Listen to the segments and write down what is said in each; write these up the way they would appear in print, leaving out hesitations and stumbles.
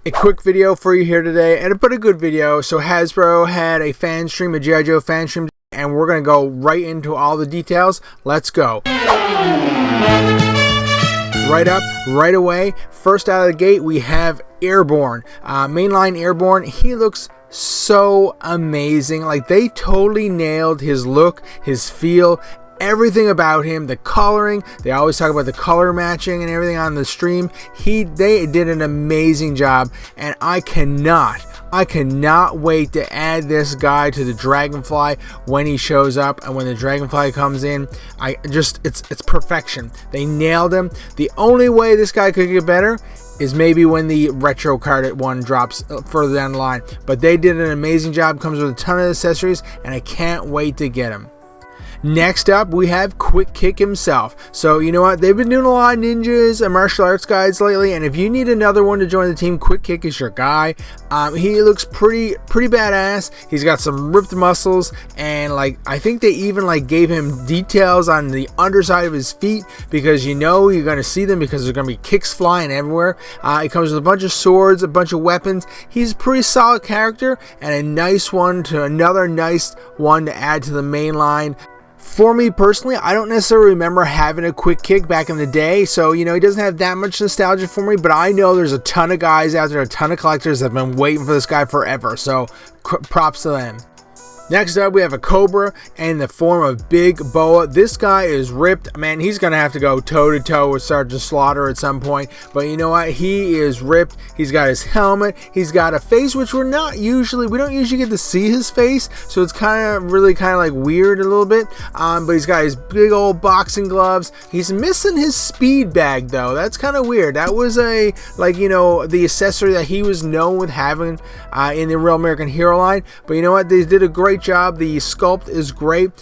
A quick video for you here today, and a good video. So Hasbro had a fan stream, a G.I. Joe fan stream, and we're going to go right into all the details. Let's go. Right up, right away, first out of the gate, we have Airborne. Mainline Airborne, he looks so amazing. Like, they totally nailed his look, his feel, everything about him, the coloring. They always talk about the color matching and everything on the stream. They did an amazing job, and I cannot wait to add this guy to the Dragonfly when he shows up and when the Dragonfly comes in. It's perfection. They nailed him. The only way this guy could get better is maybe when the retro card one drops further down the line, but they did an amazing job. Comes with a ton of accessories, and I can't wait to get him. Next up, we have Quick Kick himself. So, you know what? They've been doing a lot of ninjas and martial arts guys lately, and if you need another one to join the team, Quick Kick is your guy. He looks pretty badass. He's got some ripped muscles, and I think they even gave him details on the underside of his feet, because you're going to see them because there's going to be kicks flying everywhere. He comes with a bunch of swords, a bunch of weapons. He's a pretty solid character, and another nice one to add to the main line. For me personally, I don't necessarily remember having a Quick Kick back in the day, so he doesn't have that much nostalgia for me, but I know there's a ton of guys out there, a ton of collectors that have been waiting for this guy forever, so props to them. Next up, we have a Cobra in the form of Big Boa. This guy is ripped. Man, he's going to have to go toe-to-toe with Sergeant Slaughter at some point. But you know what? He is ripped. He's got his helmet. He's got a face, which we don't usually get to see his face. So it's really weird a little bit. But he's got his big old boxing gloves. He's missing his speed bag, though. That's kind of weird. That was the accessory that he was known with having in the Real American Hero line. But you know what? They did a great job. The sculpt is great.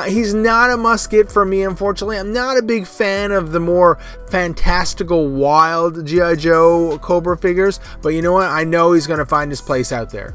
He's not a must get for me, unfortunately. I'm not a big fan of the more fantastical, wild G.I. Joe Cobra figures, but you know what? I know he's going to find his place out there.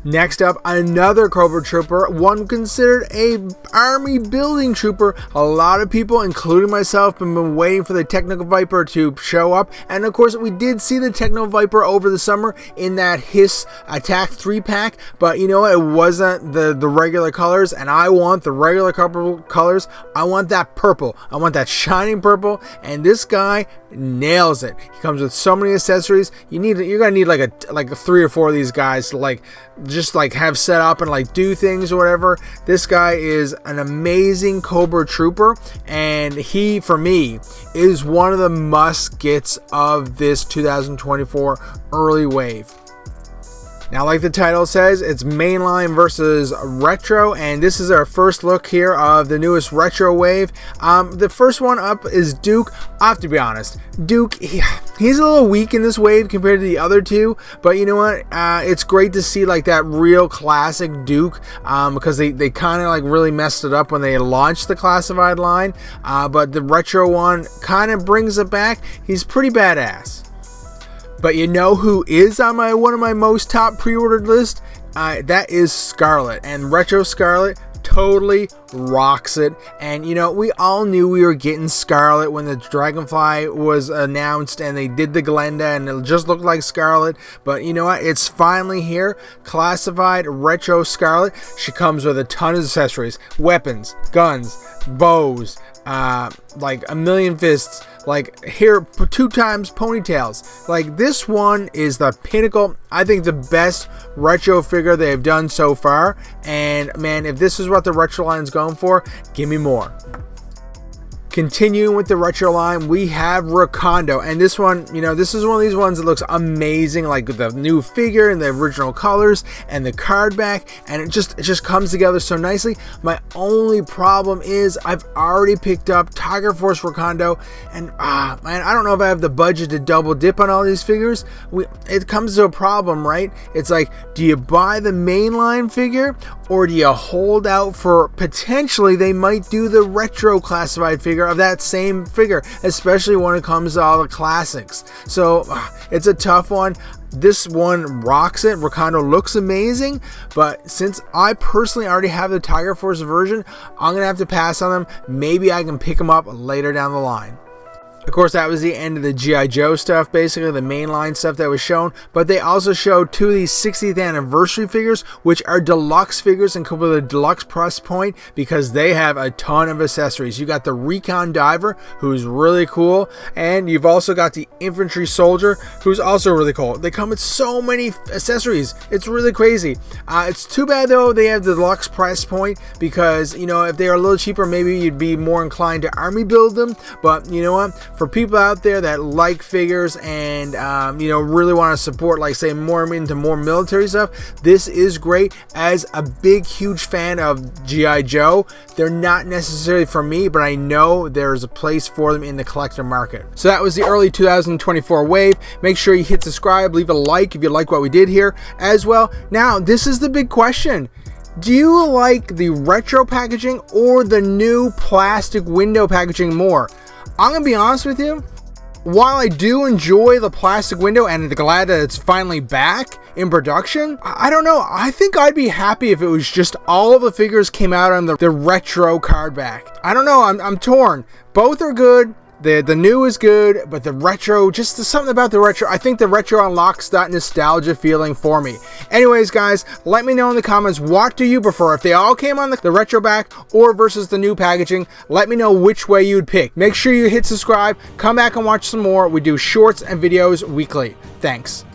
Next up, another Cobra Trooper, one considered a army building trooper. A lot of people, including myself, have been waiting for the Techn Viper to show up, and of course we did see the Techn Viper over the summer in that Hiss Attack 3-pack, but you know what? It wasn't the regular colors, and I want the regular colors. I want that purple. I want that shining purple, and this guy nails it. He comes with so many accessories. You're gonna need like 3 or 4 of these guys to just have set up and do things or whatever. This guy is an amazing Cobra Trooper, and he, for me, is one of the must gets of this 2024 early wave. Now, like the title says, it's mainline versus retro, and this is our first look here of the newest retro wave. The first one up is Duke. I have to be honest, Duke, he's a little weak in this wave compared to the other two, but you know what? It's great to see that real classic Duke, because they kind of really messed it up when they launched the classified line, but the retro one kind of brings it back. He's pretty badass. But you know who is on one of my most top pre-ordered list? That is Scarlet, and Retro Scarlet totally rocks it. And we all knew we were getting Scarlet when the Dragonfly was announced and they did the Glenda and it just looked like Scarlet, but you know what? It's finally here. Classified Retro Scarlet. She comes with a ton of accessories, weapons, guns, bows, a million fists, hair 2 times ponytails. This one is the pinnacle. I think the best retro figure they've done so far, and man, if this is what the retro line's going for, give me more. Continuing with the retro line, we have Rondo, and this one, this is one of these ones that looks amazing, the new figure and the original colors and the card back, and it just comes together so nicely. My only problem is I've already picked up Tiger Force Rondo, and man, I don't know if I have the budget to double dip on all these figures. It comes to a problem, right? It's do you buy the mainline figure, or do you hold out for potentially they might do the retro classified figure of that same figure, especially when it comes to all the classics? So it's a tough one. This one rocks it. Rondo looks amazing, but since I personally already have the Tiger Force version, I'm gonna have to pass on them. Maybe I can pick them up later down the line. Of course, that was the end of the G.I. Joe stuff, basically the mainline stuff that was shown, but they also showed 2 of these 60th anniversary figures, which are deluxe figures and come with a deluxe price point because they have a ton of accessories. You got the Recon Diver, who's really cool, and you've also got the Infantry Soldier, who's also really cool. They come with so many accessories. It's really crazy. It's too bad, though, they have the deluxe price point because, you know, if they are a little cheaper, maybe you'd be more inclined to army build them, but you know what? For people out there that like figures and you know, really want to support, like say, more into more military stuff, this is great. As a big huge fan of G.I. Joe, they're not necessarily for me, but I know there's a place for them in the collector market. So that was the early 2024 wave. Make sure you hit subscribe, leave a like if you like what we did here as well. Now this is the big question: do you like the retro packaging or the new plastic window packaging more? I'm gonna be honest with you, while I do enjoy the plastic window and glad that it's finally back in production, I don't know, I think I'd be happy if it was just all of the figures came out on the retro card back. I don't know, I'm torn. Both are good. The new is good, but the retro, just something about the retro, I think the retro unlocks that nostalgia feeling for me. Anyways, guys, let me know in the comments, what do you prefer? If they all came on the retro back or versus the new packaging, let me know which way you'd pick. Make sure you hit subscribe, come back and watch some more. We do shorts and videos weekly. Thanks.